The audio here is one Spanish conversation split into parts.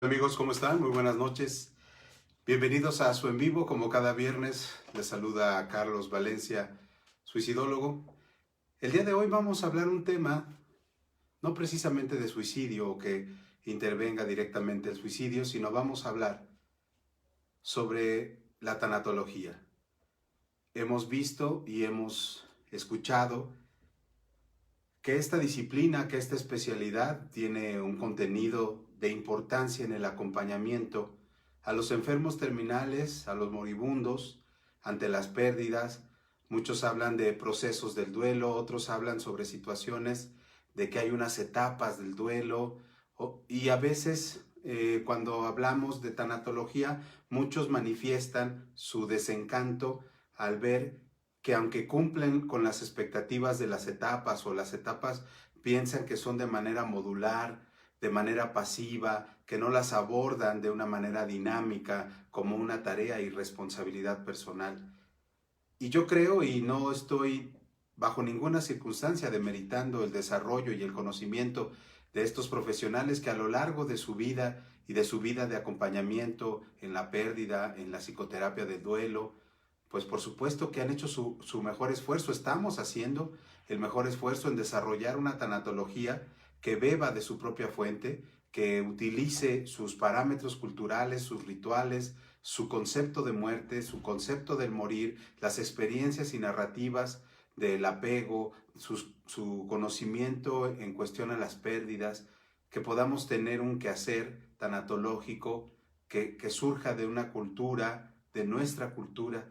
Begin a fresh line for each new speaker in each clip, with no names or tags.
Amigos, ¿cómo están? Muy buenas noches. Bienvenidos a su en vivo, como cada viernes. Les saluda a Carlos Valencia, suicidólogo. El día de hoy vamos a hablar un tema, no precisamente de suicidio o que intervenga directamente el suicidio, sino vamos a hablar sobre la tanatología. Hemos visto y hemos escuchado que esta disciplina, que esta especialidad tiene un contenido de importancia en el acompañamiento a los enfermos terminales, a los moribundos, ante las pérdidas. Muchos hablan de procesos del duelo, otros hablan sobre situaciones de que hay unas etapas del duelo, y a veces cuando hablamos de tanatología, muchos manifiestan su desencanto al ver que aunque cumplen con las expectativas de las etapas o las etapas piensan que son de manera modular, de manera pasiva, que no las abordan de una manera dinámica como una tarea y responsabilidad personal. Y yo creo, y no estoy bajo ninguna circunstancia demeritando el desarrollo y el conocimiento de estos profesionales que a lo largo de su vida y de su vida de acompañamiento en la pérdida, en la psicoterapia del duelo, pues por supuesto que han hecho su mejor esfuerzo. Estamos haciendo el mejor esfuerzo en desarrollar una tanatología que beba de su propia fuente, que utilice sus parámetros culturales, sus rituales, su concepto de muerte, su concepto del morir, las experiencias y narrativas del apego, su conocimiento en cuestión a las pérdidas, que podamos tener un quehacer tanatológico que surja de una cultura, de nuestra cultura.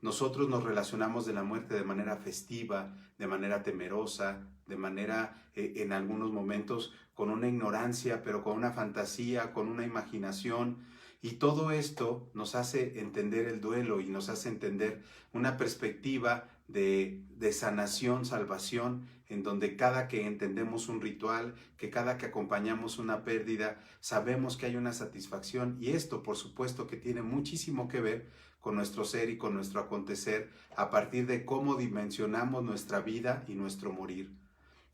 Nosotros nos relacionamos de la muerte de manera festiva, de manera temerosa, de manera en algunos momentos con una ignorancia, pero con una fantasía, con una imaginación. Y todo esto nos hace entender el duelo y nos hace entender una perspectiva de sanación, salvación, en donde cada que entendemos un ritual, que cada que acompañamos una pérdida, sabemos que hay una satisfacción. Y esto, por supuesto, que tiene muchísimo que ver con nuestro ser y con nuestro acontecer a partir de cómo dimensionamos nuestra vida y nuestro morir.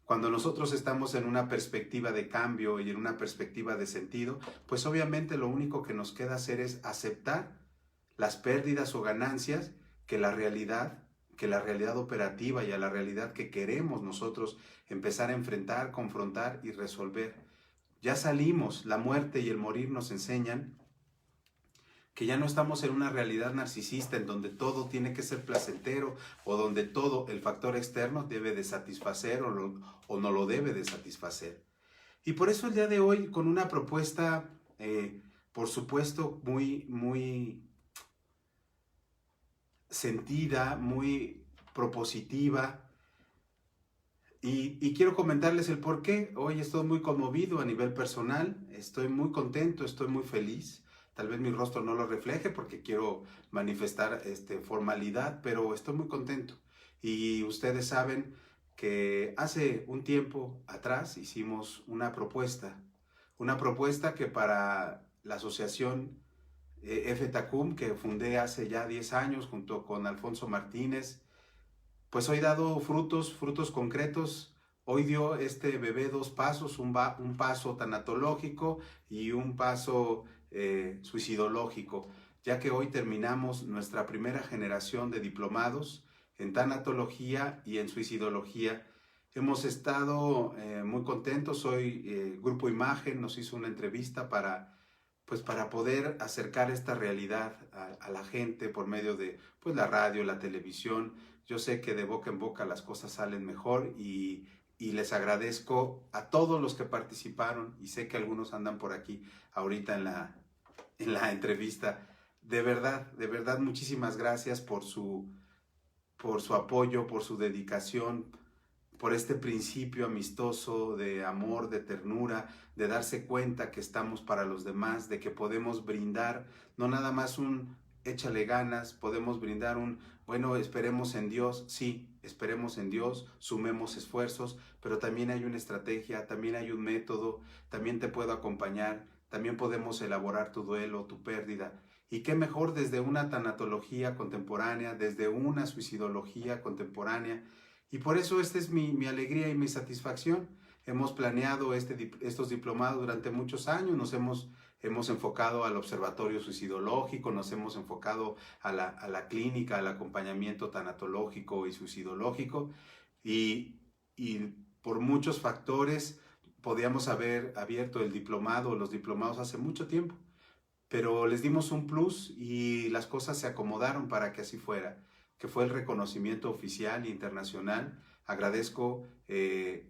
Cuando nosotros estamos en una perspectiva de cambio y en una perspectiva de sentido, pues obviamente lo único que nos queda hacer es aceptar las pérdidas o ganancias que la realidad operativa y a la realidad que queremos nosotros empezar a enfrentar, confrontar y resolver. Ya salimos, la muerte y el morir nos enseñan que ya no estamos en una realidad narcisista en donde todo tiene que ser placentero o donde todo el factor externo debe de satisfacer o no lo debe de satisfacer. Y por eso el día de hoy con una propuesta, por supuesto, muy sentida, muy propositiva, y quiero comentarles el por qué. Hoy estoy muy conmovido a nivel personal, estoy muy contento, estoy muy feliz. Tal vez mi rostro no lo refleje porque quiero manifestar formalidad, pero estoy muy contento. Y ustedes saben que hace un tiempo atrás hicimos una propuesta que para la asociación FTACUM, que fundé hace ya 10 años junto con Alfonso Martínez, pues hoy dado frutos concretos. Hoy dio este bebé dos pasos, un paso tanatológico y un paso suicidológico, ya que hoy terminamos nuestra primera generación de diplomados en tanatología y en suicidología. Hemos estado muy contentos. Hoy Grupo Imagen nos hizo una entrevista para poder acercar esta realidad a la gente por medio de pues, la radio, la televisión. Yo sé que de boca en boca las cosas salen mejor y les agradezco a todos los que participaron y sé que algunos andan por aquí ahorita en la entrevista. De verdad, muchísimas gracias por su apoyo, por su dedicación, por este principio amistoso de amor, de ternura, de darse cuenta que estamos para los demás, de que podemos brindar, no nada más un échale ganas, podemos brindar un, bueno, esperemos en Dios, sí, esperemos en Dios, sumemos esfuerzos, pero también hay una estrategia, también hay un método, también te puedo acompañar, también podemos elaborar tu duelo, tu pérdida. Y qué mejor desde una tanatología contemporánea, desde una suicidología contemporánea. Y por eso esta es mi alegría y mi satisfacción. Hemos planeado estos diplomados durante muchos años, nos hemos hemos enfocado al observatorio suicidológico, nos hemos enfocado a la clínica, al acompañamiento tanatológico y suicidológico, y, y por muchos factores podíamos haber abierto el diplomado, los diplomados hace mucho tiempo, pero les dimos un plus y las cosas se acomodaron para que así fuera, que fue el reconocimiento oficial e internacional. Agradezco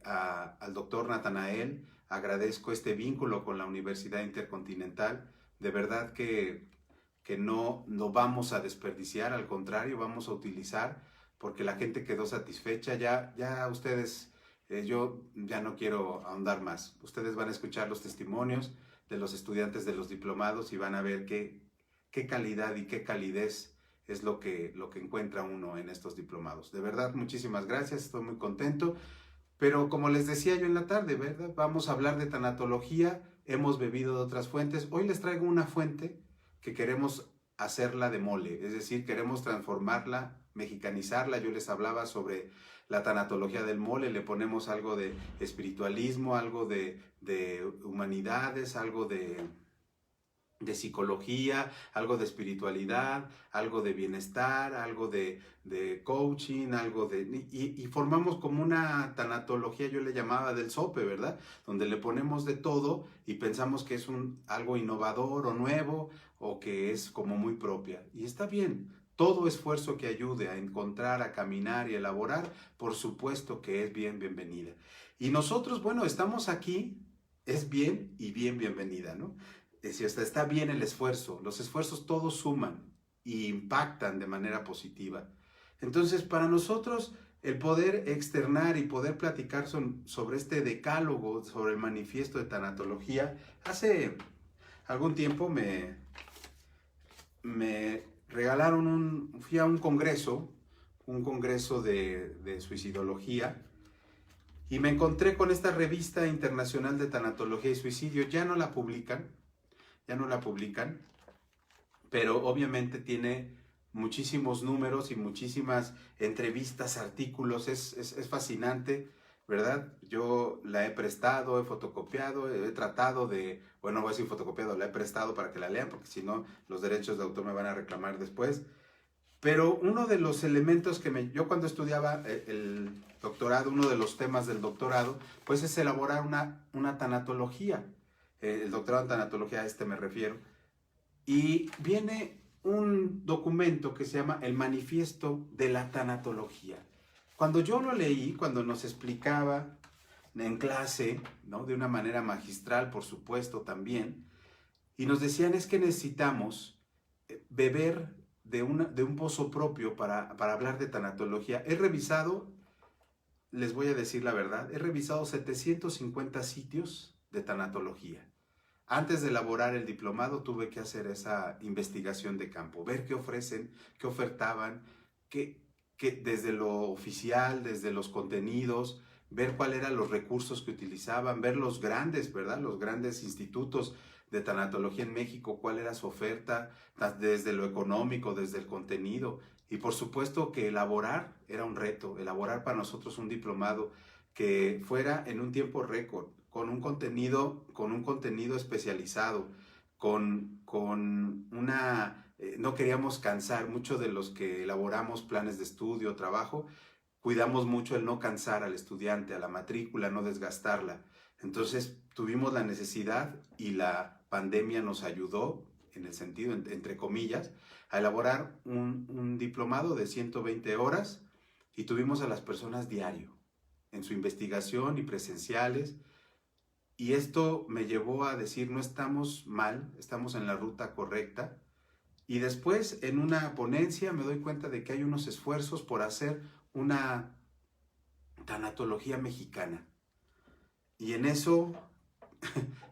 al doctor Natanael, agradezco este vínculo con la Universidad Intercontinental. De verdad que no vamos a desperdiciar, al contrario, vamos a utilizar, porque la gente quedó satisfecha. Ya ustedes, yo ya no quiero ahondar más. Ustedes van a escuchar los testimonios de los estudiantes de los diplomados y van a ver qué calidad y qué calidez es lo que encuentra uno en estos diplomados. De verdad, muchísimas gracias, estoy muy contento. Pero como les decía yo en la tarde, ¿verdad? Vamos a hablar de tanatología, hemos bebido de otras fuentes. Hoy les traigo una fuente que queremos hacerla de mole, es decir, queremos transformarla, mexicanizarla. Yo les hablaba sobre la tanatología del mole, le ponemos algo de espiritualismo, algo de humanidades, algo de psicología, algo de espiritualidad, algo de bienestar, algo de coaching, algo de... Y formamos como una tanatología, yo le llamaba del sope, ¿verdad? Donde le ponemos de todo y pensamos que es algo innovador o nuevo o que es como muy propia. Y está bien, todo esfuerzo que ayude a encontrar, a caminar y elaborar, por supuesto que es bienvenida. Y nosotros, bueno, estamos aquí, es bien y bienvenida, ¿no? Si está bien el esfuerzo, los esfuerzos todos suman y impactan de manera positiva. Entonces, para nosotros, el poder externar y poder platicar sobre este decálogo, sobre el manifiesto de tanatología, hace algún tiempo me regalaron fui a un congreso de suicidología, y me encontré con esta revista internacional de tanatología y suicidio. Ya no la publican, pero obviamente tiene muchísimos números y muchísimas entrevistas, artículos. Es fascinante, ¿verdad? Yo la he prestado, he fotocopiado, he tratado de, bueno, no voy a decir fotocopiado, la he prestado para que la lean, porque si no, los derechos de autor me van a reclamar después. Pero uno de los elementos yo cuando estudiaba el doctorado, uno de los temas del doctorado, pues es elaborar una tanatología. El doctorado en tanatología, a este me refiero. Y viene un documento que se llama el Manifiesto de la Tanatología. Cuando yo lo leí, cuando nos explicaba en clase, ¿no? De una manera magistral, por supuesto, también, y nos decían, es que necesitamos beber de un pozo propio para hablar de tanatología. He revisado, les voy a decir la verdad, he revisado 750 sitios de tanatología. Antes de elaborar el diplomado tuve que hacer esa investigación de campo, ver qué ofrecen, qué ofertaban, qué desde lo oficial, desde los contenidos, ver cuáles eran los recursos que utilizaban, ver los grandes, ¿verdad? Los grandes institutos de tanatología en México, cuál era su oferta, desde lo económico, desde el contenido. Y por supuesto que elaborar era un reto, elaborar para nosotros un diplomado que fuera en un tiempo récord, con un contenido especializado, no queríamos cansar. Muchos de los que elaboramos planes de estudio, trabajo, cuidamos mucho el no cansar al estudiante, a la matrícula, no desgastarla. Entonces tuvimos la necesidad, y la pandemia nos ayudó, en el sentido, entre comillas, a elaborar un diplomado de 120 horas, y tuvimos a las personas diario en su investigación y presenciales. Y esto me llevó a decir, no estamos mal, estamos en la ruta correcta. Y después, en una ponencia, me doy cuenta de que hay unos esfuerzos por hacer una tanatología mexicana. Y en eso,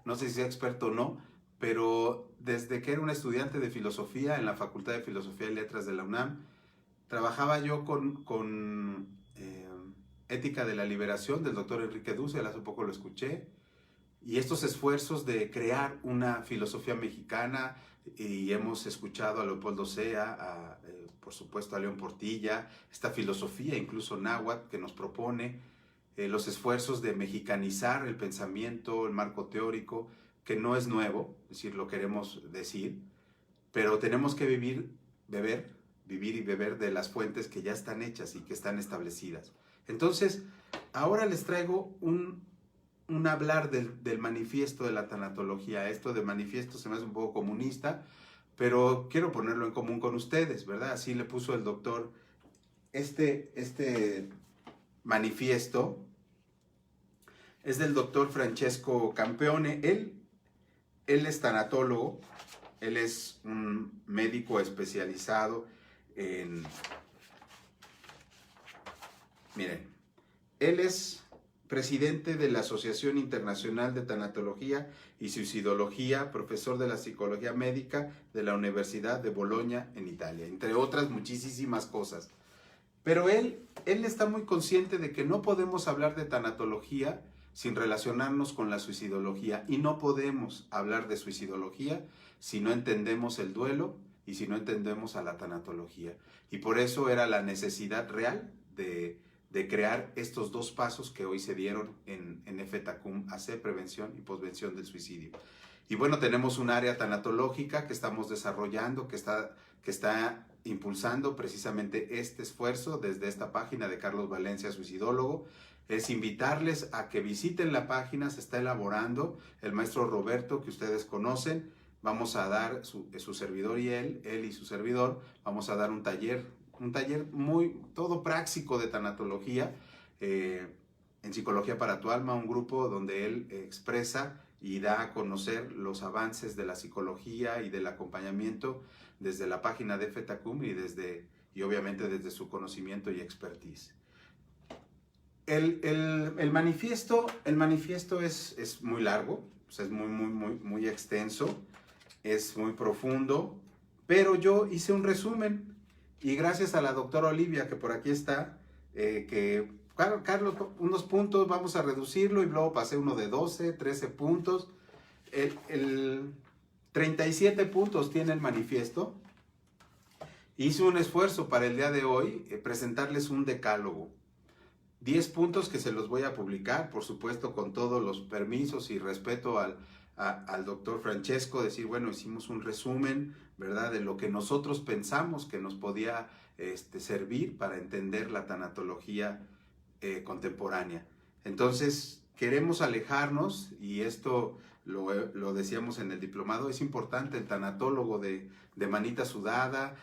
no sé si sea experto o no, pero desde que era un estudiante de filosofía en la Facultad de Filosofía y Letras de la UNAM, trabajaba yo con Ética de la Liberación del doctor Enrique Dussel, hace poco lo escuché. Y estos esfuerzos de crear una filosofía mexicana, y hemos escuchado a Leopoldo Sea, por supuesto a León Portilla, esta filosofía incluso náhuatl que nos propone, los esfuerzos de mexicanizar el pensamiento, el marco teórico, que no es nuevo, es decir, lo queremos decir, pero tenemos que vivir y beber de las fuentes que ya están hechas y que están establecidas. Entonces, ahora les traigo un hablar del manifiesto de la tanatología. Esto de manifiesto se me hace un poco comunista, pero quiero ponerlo en común con ustedes, ¿verdad? Así le puso el doctor este manifiesto. Es del doctor Francesco Campione. Él es tanatólogo, él es un médico especializado en... Miren, él es presidente de la Asociación Internacional de Tanatología y Suicidología, profesor de la Psicología Médica de la Universidad de Bolonia en Italia, entre otras muchísimas cosas. Pero él está muy consciente de que no podemos hablar de tanatología sin relacionarnos con la suicidología, y no podemos hablar de suicidología si no entendemos el duelo y si no entendemos a la tanatología. Y por eso era la necesidad real de crear estos dos pasos que hoy se dieron en FETACUM, AC, prevención y posvención del suicidio. Y bueno, tenemos un área tanatológica que estamos desarrollando, que está impulsando precisamente este esfuerzo desde esta página de Carlos Valencia, suicidólogo. Es invitarles a que visiten la página, se está elaborando. El maestro Roberto, que ustedes conocen, vamos a dar, su servidor y él y su servidor, vamos a dar un taller muy, todo práctico de tanatología, en Psicología para tu Alma, un grupo donde él expresa y da a conocer los avances de la psicología y del acompañamiento desde la página de FETACUM y obviamente desde su conocimiento y expertise. El manifiesto es muy largo, o sea, es muy extenso, es muy profundo, pero yo hice un resumen y gracias a la doctora Olivia, que por aquí está, Carlos, unos puntos, vamos a reducirlo, y luego pasé uno de 12, 13 puntos. 37 puntos tiene el manifiesto. Hice un esfuerzo para el día de hoy, presentarles un decálogo. 10 puntos que se los voy a publicar, por supuesto, con todos los permisos y respeto al doctor Francesco, decir, bueno, hicimos un resumen, ¿verdad?, de lo que nosotros pensamos que nos podía servir para entender la tanatología contemporánea. Entonces, queremos alejarnos, y esto lo decíamos en el diplomado, es importante, el tanatólogo de manita sudada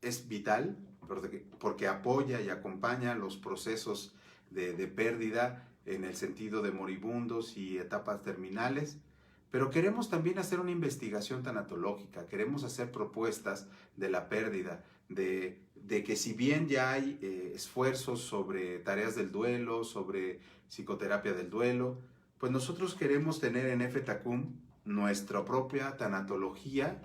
es vital, porque apoya y acompaña los procesos de pérdida en el sentido de moribundos y etapas terminales. Pero queremos también hacer una investigación tanatológica, queremos hacer propuestas de la pérdida, de que si bien ya hay esfuerzos sobre tareas del duelo, sobre psicoterapia del duelo, pues nosotros queremos tener en FETACUM nuestra propia tanatología,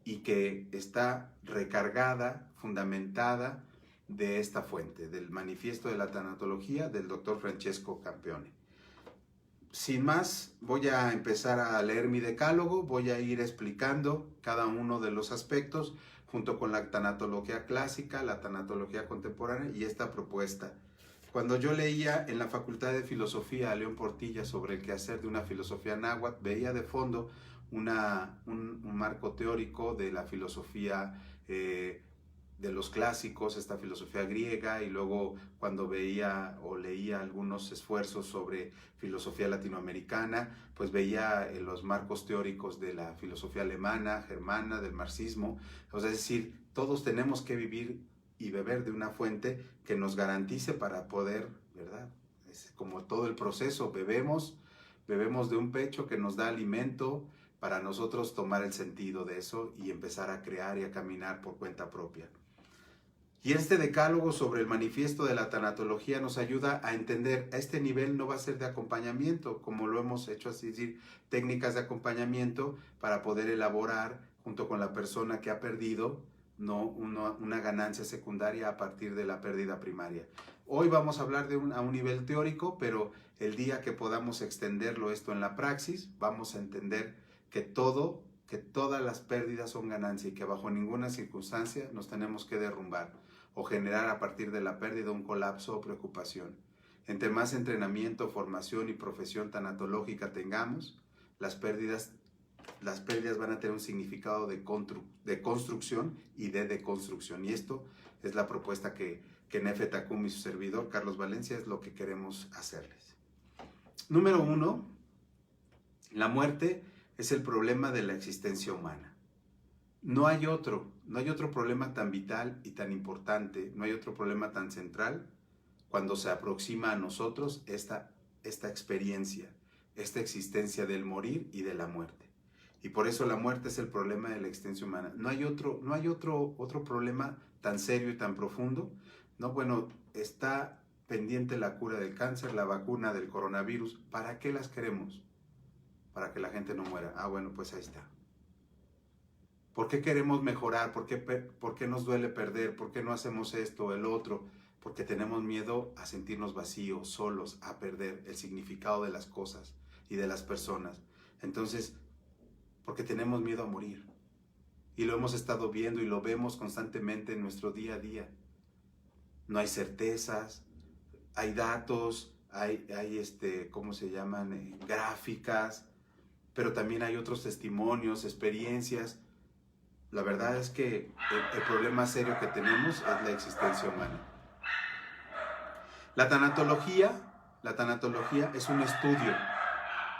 y que está recargada, fundamentada de esta fuente, del manifiesto de la tanatología del doctor Francesco Campione. Sin más, voy a empezar a leer mi decálogo, voy a ir explicando cada uno de los aspectos junto con la tanatología clásica, la tanatología contemporánea y esta propuesta. Cuando yo leía en la Facultad de Filosofía a León Portilla sobre el quehacer de una filosofía náhuatl, veía de fondo un marco teórico de la filosofía de los clásicos, esta filosofía griega, y luego cuando veía o leía algunos esfuerzos sobre filosofía latinoamericana, pues veía los marcos teóricos de la filosofía alemana, germana, del marxismo. O sea, es decir, todos tenemos que vivir y beber de una fuente que nos garantice para poder, ¿verdad? Es como todo el proceso, bebemos de un pecho que nos da alimento para nosotros tomar el sentido de eso y empezar a crear y a caminar por cuenta propia. Y este decálogo sobre el manifiesto de la tanatología nos ayuda a entender, a este nivel no va a ser de acompañamiento, como lo hemos hecho, así decir, técnicas de acompañamiento para poder elaborar junto con la persona que ha perdido una ganancia secundaria a partir de la pérdida primaria. Hoy vamos a hablar a un nivel teórico, pero el día que podamos extenderlo esto en la praxis, vamos a entender que todas las pérdidas son ganancia y que bajo ninguna circunstancia nos tenemos que derrumbar o generar a partir de la pérdida un colapso o preocupación. Entre más entrenamiento, formación y profesión tanatológica tengamos, las pérdidas van a tener un significado de construcción y de deconstrucción. Y esto es la propuesta que Nefe Takumi y su servidor, Carlos Valencia, es lo que queremos hacerles. Número 1, la muerte es el problema de la existencia humana. No hay otro problema tan vital y tan importante, no hay otro problema tan central cuando se aproxima a nosotros esta experiencia, esta existencia del morir y de la muerte. Y por eso la muerte es el problema de la existencia humana. No hay otro problema tan serio y tan profundo. No, bueno, está pendiente la cura del cáncer, la vacuna del coronavirus. ¿Para qué las queremos? Para que la gente no muera. Ah, bueno, pues ahí está. ¿Por qué queremos mejorar? ¿Por qué nos duele perder? ¿Por qué no hacemos esto o el otro? Porque tenemos miedo a sentirnos vacíos, solos, a perder el significado de las cosas y de las personas. Entonces, porque tenemos miedo a morir. Y lo hemos estado viendo y lo vemos constantemente en nuestro día a día. No hay certezas, hay datos, hay ¿cómo se llaman? Gráficas, pero también hay otros testimonios, experiencias. La verdad es que el problema serio que tenemos es la existencia humana. La tanatología es un estudio.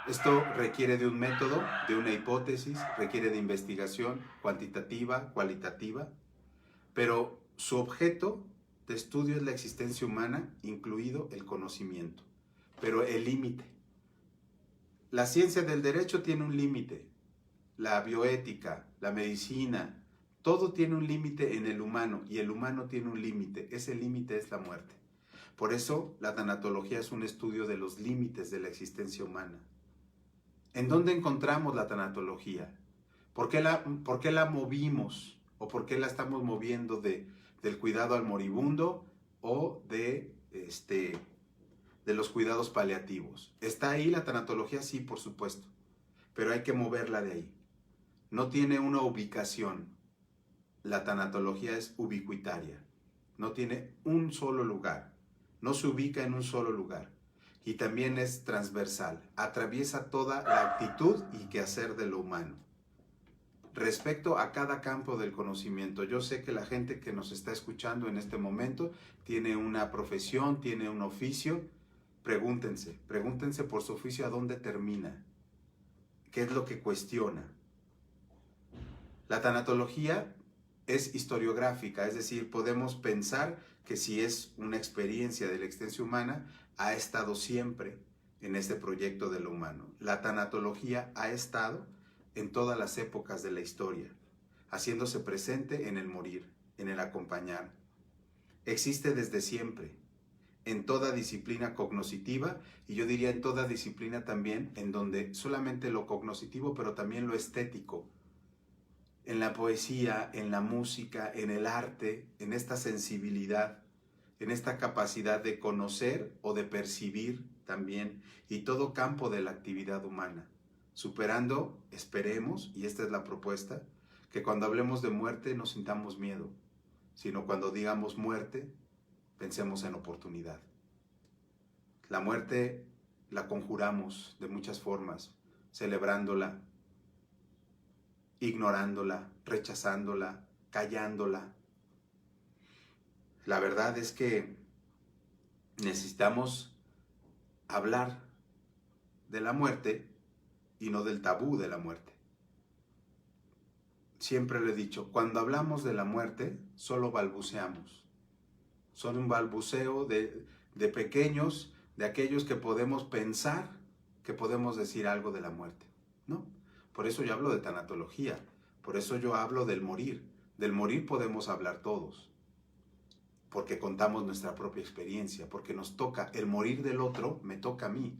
Esto requiere de un método, de una hipótesis, requiere de investigación cuantitativa, cualitativa, pero su objeto de estudio es la existencia humana, incluido el conocimiento, pero el límite. La ciencia del derecho tiene un límite, la bioética, la medicina, todo tiene un límite en el humano y el humano tiene un límite, ese límite es la muerte. Por eso la tanatología es un estudio de los límites de la existencia humana. ¿En dónde encontramos la tanatología? ¿Por qué la movimos? ¿O por qué la estamos moviendo del cuidado al moribundo o de los cuidados paliativos? ¿Está ahí la tanatología? Sí, por supuesto, pero hay que moverla de ahí. No tiene una ubicación. La tanatología es ubicuitaria. No tiene un solo lugar. No se ubica en un solo lugar. Y también es transversal, atraviesa toda la actitud y quehacer de lo humano. Respecto a cada campo del conocimiento, yo sé que la gente que nos está escuchando en este momento tiene una profesión, tiene un oficio. Pregúntense por su oficio a dónde termina, qué es lo que cuestiona. La tanatología es historiográfica, es decir, podemos pensar que si es una experiencia de la existencia humana, ha estado siempre en este proyecto de lo humano. La tanatología ha estado en todas las épocas de la historia, haciéndose presente en el morir, en el acompañar. Existe desde siempre, en toda disciplina cognoscitiva, y yo diría en toda disciplina también, en donde solamente lo cognoscitivo, pero también lo estético, en la poesía, en la música, en el arte, en esta sensibilidad, en esta capacidad de conocer o de percibir también, y todo campo de la actividad humana, superando, esperemos, y esta es la propuesta, que cuando hablemos de muerte no sintamos miedo, sino cuando digamos muerte, pensemos en oportunidad. La muerte la conjuramos de muchas formas, celebrándola, ignorándola, rechazándola, callándola. La verdad es que necesitamos hablar de la muerte y no del tabú de la muerte. Siempre lo he dicho, cuando hablamos de la muerte, solo balbuceamos. Son un balbuceo de pequeños, de aquellos que podemos pensar que podemos decir algo de la muerte, ¿no? Por eso yo hablo de tanatología, por eso yo hablo del morir. Del morir podemos hablar todos, porque contamos nuestra propia experiencia, porque nos toca el morir del otro, me toca a mí.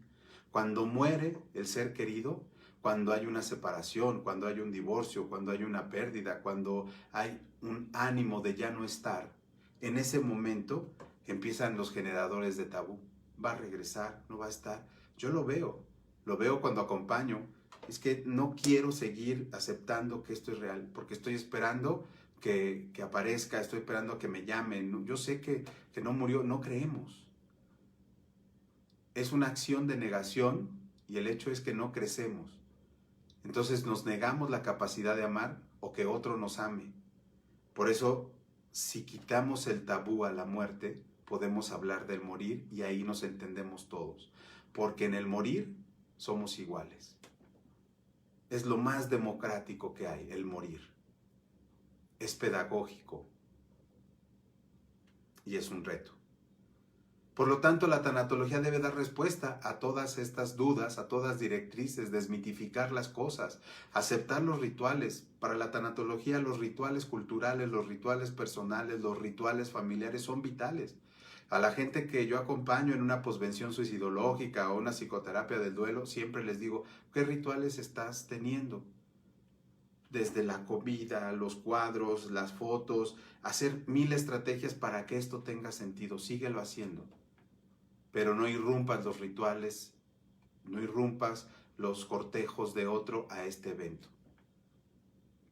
Cuando muere el ser querido, cuando hay una separación, cuando hay un divorcio, cuando hay una pérdida, cuando hay un ánimo de ya no estar, en ese momento empiezan los generadores de tabú. ¿Va a regresar? ¿No va a estar? Yo lo veo cuando acompaño. Es que no quiero seguir aceptando que esto es real, porque estoy esperando que aparezca, estoy esperando a que me llamen. Yo sé que no murió, no creemos. Es una acción de negación y el hecho es que no crecemos. Entonces nos negamos la capacidad de amar o que otro nos ame. Por eso, si quitamos el tabú a la muerte, podemos hablar del morir y ahí nos entendemos todos. Porque en el morir somos iguales. Es lo más democrático que hay, el morir. Es pedagógico y es un reto. Por lo tanto, la tanatología debe dar respuesta a todas estas dudas, a todas directrices, desmitificar las cosas, aceptar los rituales. Para la tanatología, los rituales culturales, los rituales personales, los rituales familiares son vitales. A la gente que yo acompaño en una posvención suicidológica o una psicoterapia del duelo, siempre les digo, ¿qué rituales estás teniendo? Desde la comida, los cuadros, las fotos, hacer 1000 estrategias para que esto tenga sentido. Síguelo haciendo. Pero no irrumpas los rituales, no irrumpas los cortejos de otro a este evento.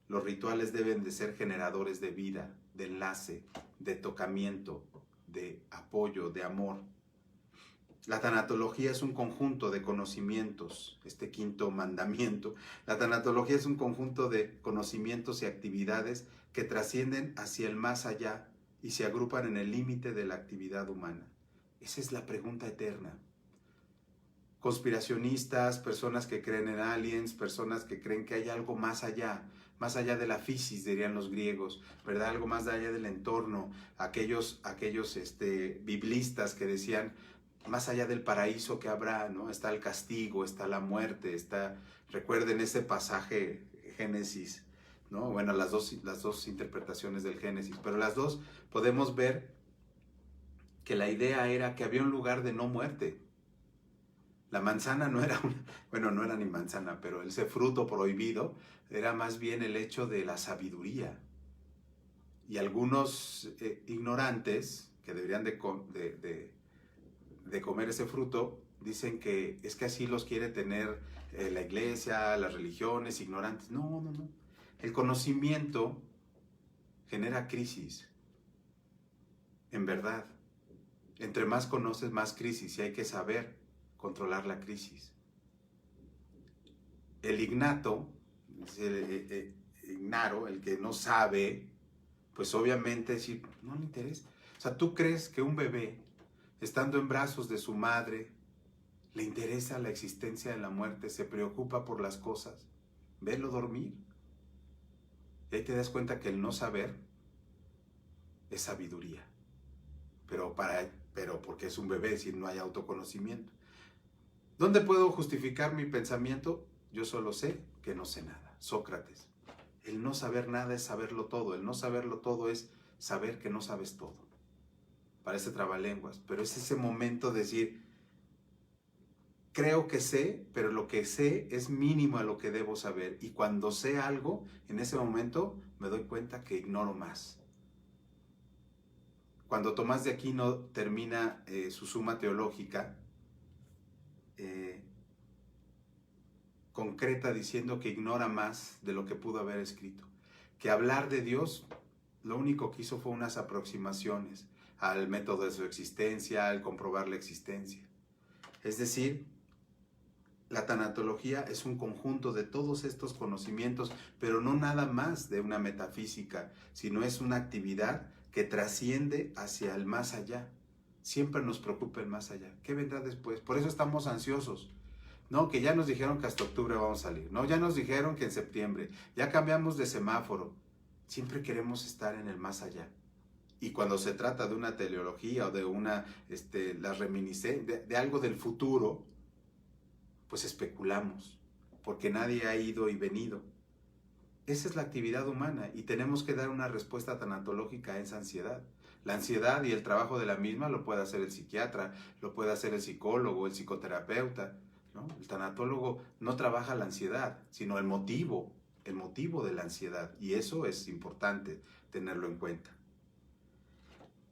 Los rituales deben de ser generadores de vida, de enlace, de tocamiento, de apoyo, de amor. La tanatología es un conjunto de conocimientos, este quinto mandamiento. La tanatología es un conjunto de conocimientos y actividades que trascienden hacia el más allá y se agrupan en el límite de la actividad humana. Esa es la pregunta eterna. Conspiracionistas, personas que creen en aliens, personas que creen que hay algo más allá de la physis, dirían los griegos, ¿verdad? Algo más allá del entorno. Aquellos biblistas que decían, más allá del paraíso que habrá, ¿no? Está el castigo, está la muerte, recuerden ese pasaje, Génesis, ¿no? Bueno, las dos interpretaciones del Génesis, pero las dos podemos ver que la idea era que había un lugar de no muerte. La manzana no era no era ni manzana, pero ese fruto prohibido era más bien el hecho de la sabiduría. Y algunos ignorantes que deberían de comer ese fruto, dicen que es que así los quiere tener la iglesia, las religiones, ignorantes. No. El conocimiento genera crisis. En verdad. Entre más conoces, más crisis, y hay que saber controlar la crisis. El ignato, ignaro, el que no sabe, pues obviamente decir, no le interesa. O sea, ¿tú crees que un bebé, estando en brazos de su madre, le interesa la existencia de la muerte, se preocupa por las cosas? Velo dormir. Y ahí te das cuenta que el no saber es sabiduría. Pero porque es un bebé, es decir, no hay autoconocimiento. ¿Dónde puedo justificar mi pensamiento? Yo solo sé que no sé nada. Sócrates. El no saber nada es saberlo todo. El no saberlo todo es saber que no sabes todo. Parece trabalenguas, pero es ese momento de decir, creo que sé, pero lo que sé es mínimo a lo que debo saber. Y cuando sé algo, en ese momento me doy cuenta que ignoro más. Cuando Tomás de Aquino termina su Suma Teológica, concreta diciendo que ignora más de lo que pudo haber escrito. Que hablar de Dios, lo único que hizo fue unas aproximaciones al método de su existencia, al comprobar la existencia. Es decir, la tanatología es un conjunto de todos estos conocimientos, pero no nada más de una metafísica, sino es una actividad que trasciende hacia el más allá. Siempre nos preocupa el más allá. ¿Qué vendrá después? Por eso estamos ansiosos. No, que ya nos dijeron que hasta octubre vamos a salir. No, ya nos dijeron que en septiembre. Ya cambiamos de semáforo. Siempre queremos estar en el más allá. Y cuando se trata de una teleología o de las reminiscencias, de algo del futuro, pues especulamos, porque nadie ha ido y venido. Esa es la actividad humana y tenemos que dar una respuesta tanatológica a esa ansiedad. La ansiedad y el trabajo de la misma lo puede hacer el psiquiatra, lo puede hacer el psicólogo, el psicoterapeuta, ¿no? El tanatólogo no trabaja la ansiedad, sino el motivo de la ansiedad, y eso es importante tenerlo en cuenta.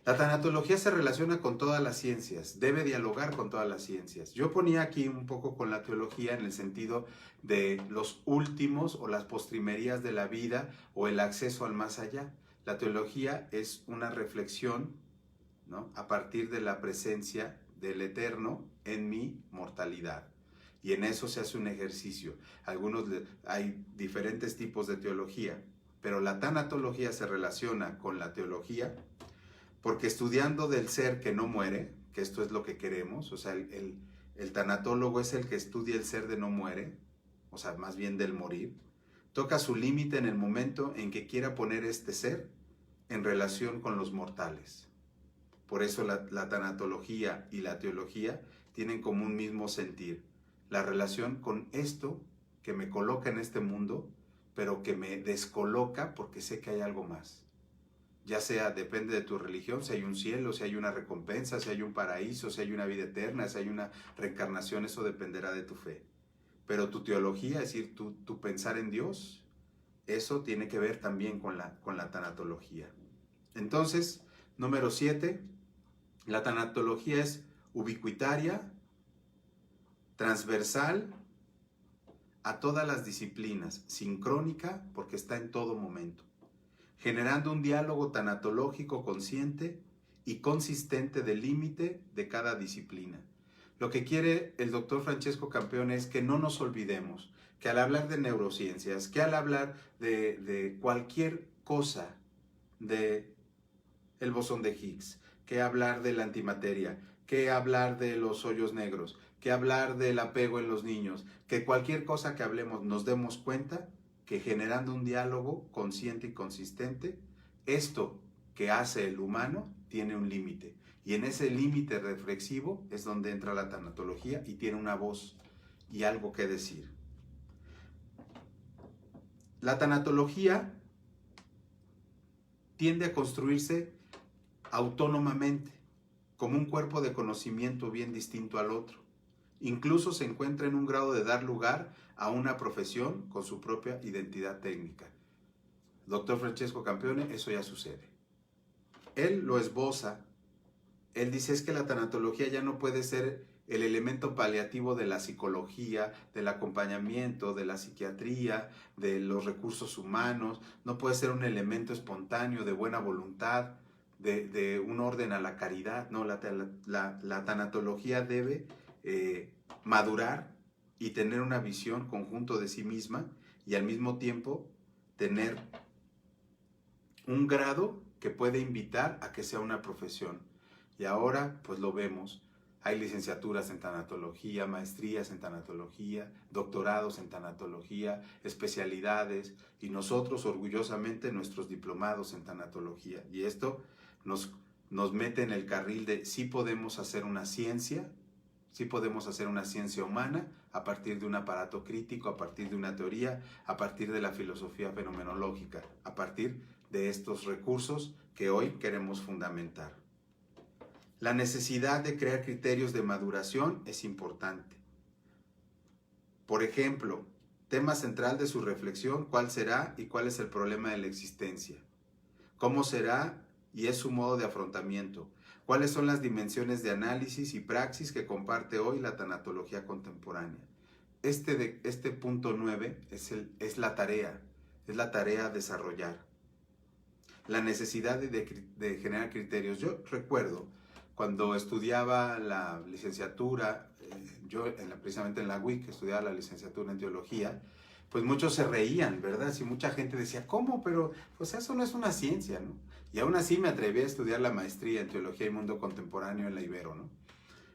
La tanatología se relaciona con todas las ciencias, debe dialogar con todas las ciencias. Yo ponía aquí un poco con la teología en el sentido de los últimos o las postrimerías de la vida o el acceso al más allá. La teología es una reflexión, ¿no?, a partir de la presencia del Eterno en mi mortalidad. y en eso se hace un ejercicio. Hay diferentes tipos de teología, pero la tanatología se relaciona con la teología porque estudiando del ser que no muere, que esto es lo que queremos, o sea, el tanatólogo es el que estudia el ser de no muere, o sea, más bien del morir, toca su límite en el momento en que quiera poner este ser en relación con los mortales. Por eso la tanatología y la teología tienen como un mismo sentir. La relación con esto que me coloca en este mundo, pero que me descoloca porque sé que hay algo más. Ya sea, depende de tu religión, si hay un cielo, si hay una recompensa, si hay un paraíso, si hay una vida eterna, si hay una reencarnación, eso dependerá de tu fe. Pero tu teología, es decir, tu pensar en Dios, eso tiene que ver también con la tanatología. Entonces, número 7, la tanatología es ubicuitaria, transversal a todas las disciplinas, sincrónica porque está en todo momento, generando un diálogo tanatológico consciente y consistente del límite de cada disciplina. Lo que quiere el doctor Francesco Campeone es que no nos olvidemos que al hablar de neurociencias, que al hablar de cualquier cosa, de el bosón de Higgs, que hablar de la antimateria, que hablar de los hoyos negros, que hablar del apego en los niños, que cualquier cosa que hablemos nos demos cuenta que generando un diálogo consciente y consistente, esto que hace el humano tiene un límite. Y en ese límite reflexivo es donde entra la tanatología y tiene una voz y algo que decir. La tanatología tiende a construirse autónomamente, como un cuerpo de conocimiento bien distinto al otro. Incluso se encuentra en un grado de dar lugar a una profesión con su propia identidad técnica. Doctor Francesco Campeone, eso ya sucede. Él lo esboza. Él dice es que la tanatología ya no puede ser el elemento paliativo de la psicología, del acompañamiento, de la psiquiatría, de los recursos humanos. No puede ser un elemento espontáneo de buena voluntad, de un orden a la caridad. No, la tanatología debe madurar y tener una visión conjunto de sí misma y al mismo tiempo tener un grado que puede invitar a que sea una profesión. Y ahora pues lo vemos. Hay licenciaturas en tanatología, maestrías en tanatología, doctorados en tanatología, especialidades y nosotros orgullosamente nuestros diplomados en tanatología. Y esto nos mete en el carril de sí podemos hacer una ciencia, sí podemos hacer una ciencia humana a partir de un aparato crítico, a partir de una teoría, a partir de la filosofía fenomenológica, a partir de estos recursos que hoy queremos fundamentar. La necesidad de crear criterios de maduración es importante. Por ejemplo, tema central de su reflexión, ¿cuál será y cuál es el problema de la existencia? ¿Cómo será y es su modo de afrontamiento? ¿Cuáles son las dimensiones de análisis y praxis que comparte hoy la tanatología contemporánea? Este punto 9 es la tarea a desarrollar. La necesidad de generar criterios. Yo recuerdo cuando estudiaba la licenciatura, precisamente en la UIC, estudiaba la licenciatura en teología, pues muchos se reían, ¿verdad? Si mucha gente decía, ¿cómo? Pero pues eso no es una ciencia, ¿no? Y aún así me atreví a estudiar la maestría en Teología y Mundo Contemporáneo en la Ibero, ¿no?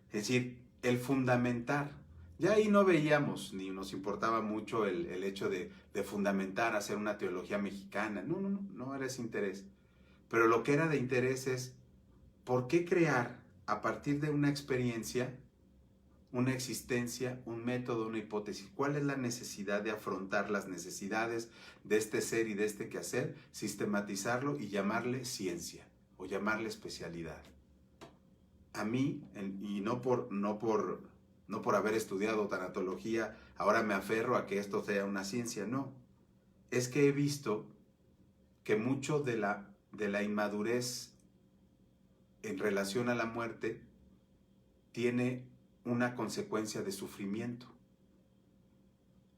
Es decir, el fundamentar. Ya ahí no veíamos, ni nos importaba mucho el hecho de fundamentar, hacer una teología mexicana. No era ese interés. Pero lo que era de interés es, ¿por qué crear a partir de una experiencia, una existencia, un método, una hipótesis? ¿Cuál es la necesidad de afrontar las necesidades de este ser y de este quehacer, sistematizarlo y llamarle ciencia o llamarle especialidad? A mí, y no por haber estudiado tanatología, ahora me aferro a que esto sea una ciencia, no. Es que he visto que mucho de la inmadurez en relación a la muerte tiene una consecuencia de sufrimiento.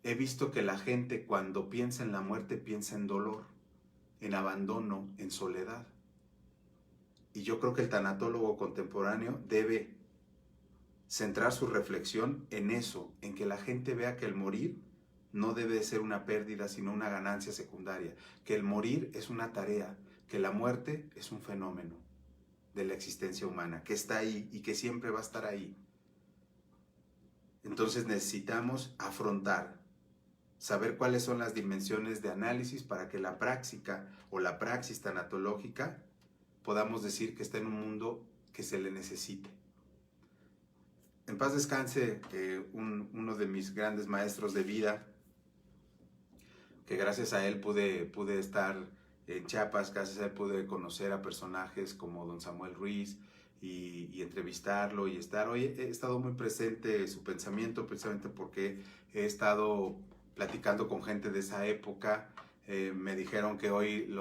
He visto que la gente cuando piensa en la muerte piensa en dolor, en abandono, en soledad. Y yo creo que el tanatólogo contemporáneo debe centrar su reflexión en eso, en que la gente vea que el morir no debe ser una pérdida, sino una ganancia secundaria, que el morir es una tarea, que la muerte es un fenómeno de la existencia humana, que está ahí y que siempre va a estar ahí. Entonces necesitamos afrontar, saber cuáles son las dimensiones de análisis para que la práctica o la praxis tanatológica podamos decir que está en un mundo que se le necesite. En paz descanse uno de mis grandes maestros de vida, que gracias a él pude estar en Chiapas, gracias a él pude conocer a personajes como don Samuel Ruiz y entrevistarlo y estar. Hoy he estado muy presente su pensamiento, precisamente porque he estado platicando con gente de esa época. Me dijeron que hoy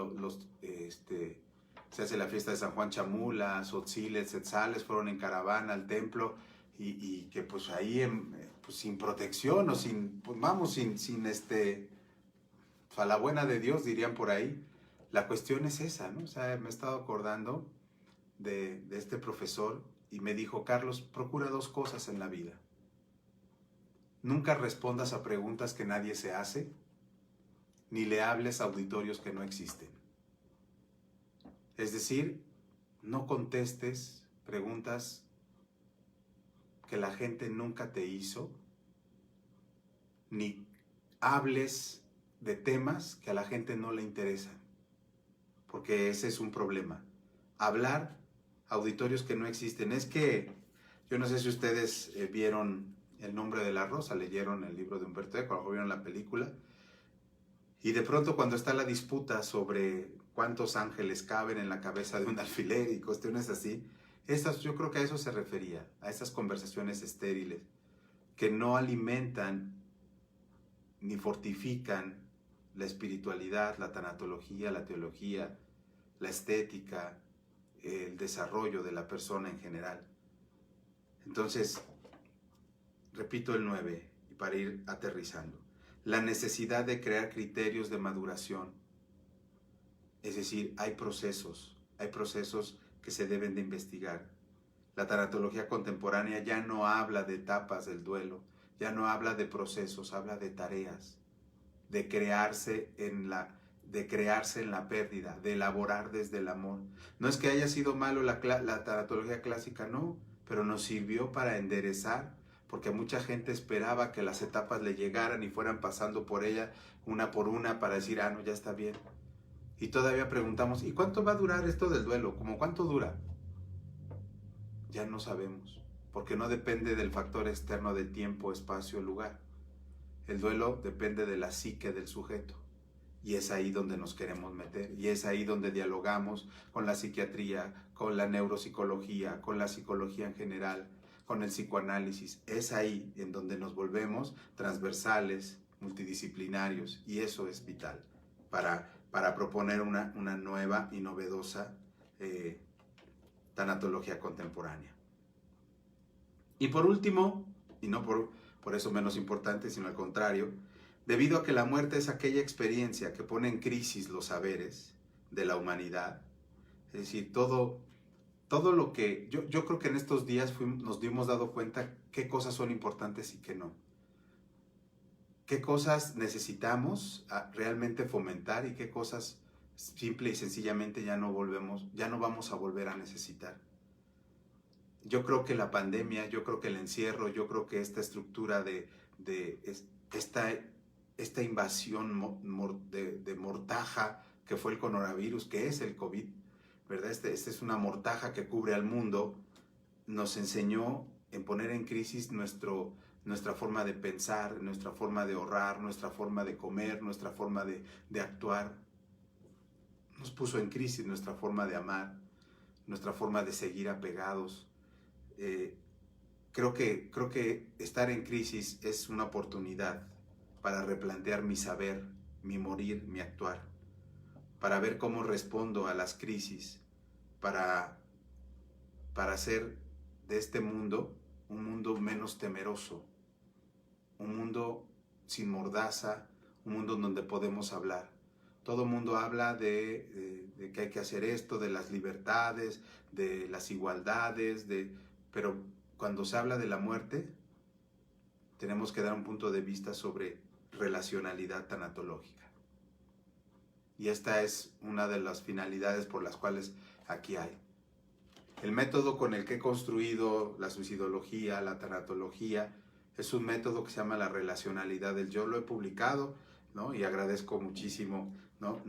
se hace la fiesta de San Juan Chamula, Tzotziles, Tzetzales fueron en caravana al templo y que pues ahí pues sin protección o sin, pues vamos, sin a la buena de Dios, dirían por ahí. La cuestión es esa, ¿no? O sea, me he estado acordando de este profesor y me dijo: Carlos, procura dos cosas en la vida. Nunca respondas a preguntas que nadie se hace, ni le hables a auditorios que no existen. Es decir, no contestes preguntas que la gente nunca te hizo, ni hables de temas que a la gente no le interesan, porque ese es un problema. Hablar a auditorios que no existen. Es que, yo no sé si ustedes vieron El nombre de la rosa, leyeron el libro de Humberto Eco, a lo mejor vieron la película, y de pronto cuando está la disputa sobre cuántos ángeles caben en la cabeza de un alfiler y cuestiones así, yo creo que a eso se refería, a esas conversaciones estériles, que no alimentan ni fortifican la espiritualidad, la tanatología, la teología, la estética, el desarrollo de la persona en general. Entonces, repito el 9, y para ir aterrizando, la necesidad de crear criterios de maduración. Es decir, hay procesos que se deben de investigar. La tanatología contemporánea ya no habla de etapas del duelo, ya no habla de procesos, habla de tareas, de crearse en la pérdida, de elaborar desde el amor. No es que haya sido malo la tanatología clásica, no, pero nos sirvió para enderezar, porque mucha gente esperaba que las etapas le llegaran y fueran pasando por ella una por una para decir: ah, no, ya está bien. Y todavía preguntamos: ¿y cuánto va a durar esto del duelo? ¿Cómo cuánto dura? Ya no sabemos, porque no depende del factor externo de tiempo, espacio, lugar. El duelo depende de la psique del sujeto. Y es ahí donde nos queremos meter. Y es ahí donde dialogamos con la psiquiatría, con la neuropsicología, con la psicología en general, con el psicoanálisis. Es ahí en donde nos volvemos transversales, multidisciplinarios. Y eso es vital para proponer una nueva y novedosa tanatología contemporánea. Y por último, y no por eso menos importante, sino al contrario, debido a que la muerte es aquella experiencia que pone en crisis los saberes de la humanidad, es decir, todo lo que... Yo creo que en estos días nos dimos dado cuenta qué cosas son importantes y qué no. Qué cosas necesitamos realmente fomentar y qué cosas simple y sencillamente ya no vamos a volver a necesitar. Yo creo que la pandemia, yo creo que el encierro, yo creo que esta estructura esta invasión de mortaja que fue el coronavirus, que es el COVID, ¿verdad? Esta es una mortaja que cubre al mundo, nos enseñó en poner en crisis nuestra forma de pensar, nuestra forma de ahorrar, nuestra forma de comer, nuestra forma de actuar. Nos puso en crisis nuestra forma de amar, nuestra forma de seguir apegados. Creo que estar en crisis es una oportunidad para replantear mi saber, mi morir, mi actuar, para ver cómo respondo a las crisis, para hacer de este mundo un mundo menos temeroso, un mundo sin mordaza, un mundo donde podemos hablar. Todo el mundo habla de que hay que hacer esto, de las libertades, de las igualdades, pero cuando se habla de la muerte, tenemos que dar un punto de vista sobre relacionalidad tanatológica. Y esta es una de las finalidades por las cuales aquí hay. El método con el que he construido la suicidología, la tanatología, es un método que se llama la relacionalidad del yo. Lo he publicado, ¿no? Y agradezco muchísimo, ¿no?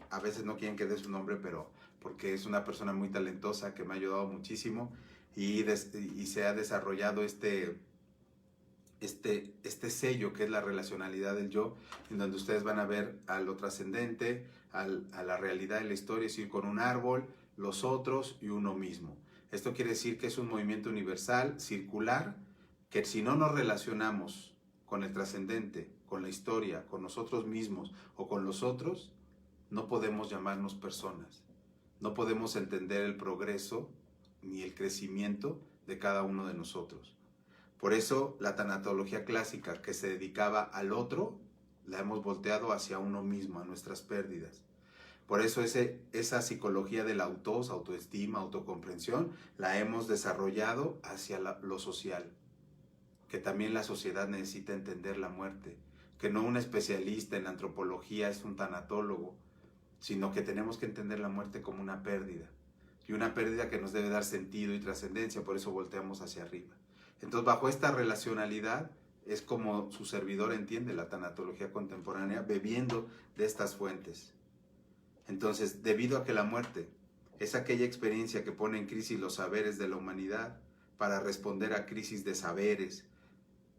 A veces no quieren que dé su nombre, pero porque es una persona muy talentosa que me ha ayudado muchísimo y se ha desarrollado este sello que es la relacionalidad del yo, en donde ustedes van a ver a lo trascendente, a la realidad de la historia, es decir, con un árbol, los otros y uno mismo. Esto quiere decir que es un movimiento universal, circular, que si no nos relacionamos con el trascendente, con la historia, con nosotros mismos o con los otros, no podemos llamarnos personas. No podemos entender el progreso ni el crecimiento de cada uno de nosotros. Por eso la tanatología clásica, que se dedicaba al otro, la hemos volteado hacia uno mismo, a nuestras pérdidas. Por eso esa psicología del autoestima, autocomprensión, la hemos desarrollado hacia lo social. Que también la sociedad necesita entender la muerte. Que no un especialista en antropología es un tanatólogo, sino que tenemos que entender la muerte como una pérdida. Y una pérdida que nos debe dar sentido y trascendencia, por eso volteamos hacia arriba. Entonces, bajo esta relacionalidad, es como su servidor entiende la tanatología contemporánea, bebiendo de estas fuentes. Entonces, debido a que la muerte es aquella experiencia que pone en crisis los saberes de la humanidad para responder a crisis de saberes,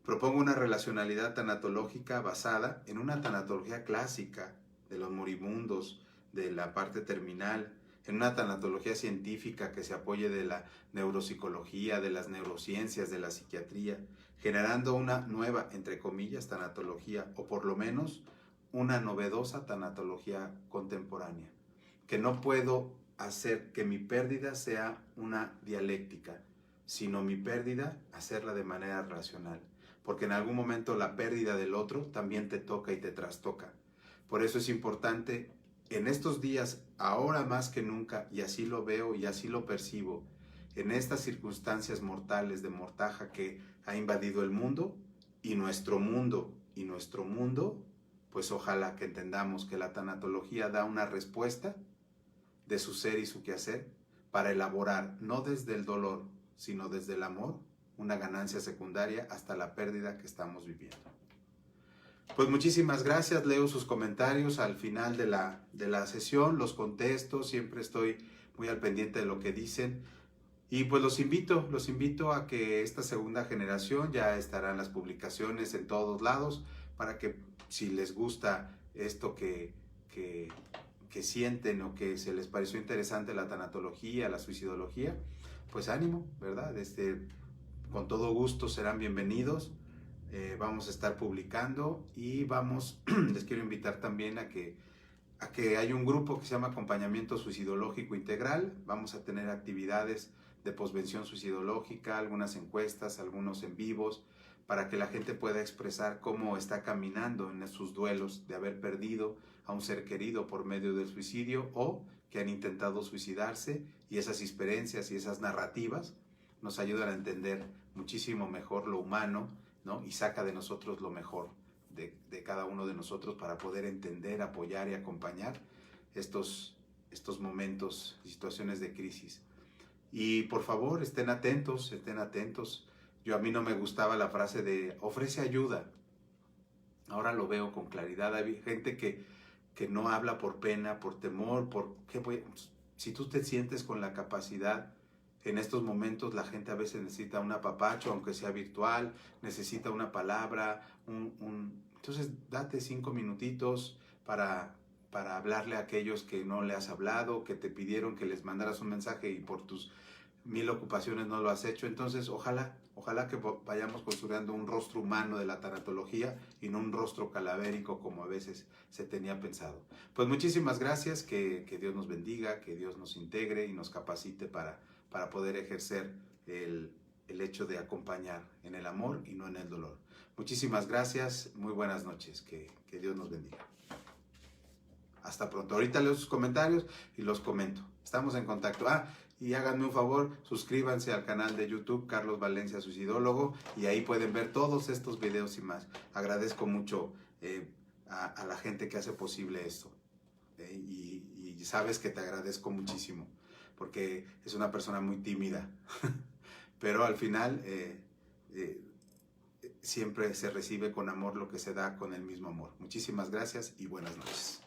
propongo una relacionalidad tanatológica basada en una tanatología clásica de los moribundos, de la parte terminal, en una tanatología científica que se apoye de la neuropsicología, de las neurociencias, de la psiquiatría, generando una nueva, entre comillas, tanatología, o por lo menos una novedosa tanatología contemporánea. Que no puedo hacer que mi pérdida sea una dialéctica, sino mi pérdida hacerla de manera racional. Porque en algún momento la pérdida del otro también te toca y te trastoca. Por eso es importante en estos días, ahora más que nunca, y así lo veo y así lo percibo, en estas circunstancias mortales de mortaja que ha invadido el mundo, pues ojalá que entendamos que la tanatología da una respuesta de su ser y su quehacer para elaborar, no desde el dolor, sino desde el amor, una ganancia secundaria hasta la pérdida que estamos viviendo. Pues muchísimas gracias, leo sus comentarios al final de la sesión, los contesto, siempre estoy muy al pendiente de lo que dicen. Y pues los invito a que esta segunda generación ya estarán las publicaciones en todos lados, para que si les gusta esto que sienten o que se les pareció interesante la tanatología, la suicidología, pues ánimo, ¿verdad? Con todo gusto serán bienvenidos. Vamos a estar publicando y les quiero invitar también a que hay un grupo que se llama Acompañamiento Suicidológico Integral. Vamos a tener actividades de posvención suicidológica, algunas encuestas, algunos en vivos, para que la gente pueda expresar cómo está caminando en sus duelos de haber perdido a un ser querido por medio del suicidio o que han intentado suicidarse, y esas experiencias y esas narrativas nos ayudan a entender muchísimo mejor lo humano, ¿no? Y saca de nosotros lo mejor de cada uno de nosotros para poder entender, apoyar y acompañar estos momentos y situaciones de crisis. Y por favor, estén atentos. A mí no me gustaba la frase de ofrece ayuda. Ahora lo veo con claridad. Hay gente que no habla por pena, por temor, si tú te sientes con la capacidad. En estos momentos la gente a veces necesita un apapacho, aunque sea virtual, necesita una palabra, entonces date 5 minutitos para hablarle a aquellos que no le has hablado, que te pidieron que les mandaras un mensaje y por tus 1000 ocupaciones no lo has hecho. Entonces ojalá que vayamos construyendo un rostro humano de la tanatología y no un rostro calavérico como a veces se tenía pensado. Pues muchísimas gracias, que Dios nos bendiga, que Dios nos integre y nos capacite para poder ejercer el hecho de acompañar en el amor y no en el dolor. Muchísimas gracias, muy buenas noches, que Dios nos bendiga. Hasta pronto. Ahorita leo sus comentarios y los comento. Estamos en contacto. Y háganme un favor, suscríbanse al canal de YouTube Carlos Valencia Suicidólogo y ahí pueden ver todos estos videos y más. Agradezco mucho a la gente que hace posible esto. Y sabes que te agradezco muchísimo porque es una persona muy tímida. Pero al final siempre se recibe con amor lo que se da con el mismo amor. Muchísimas gracias y buenas noches.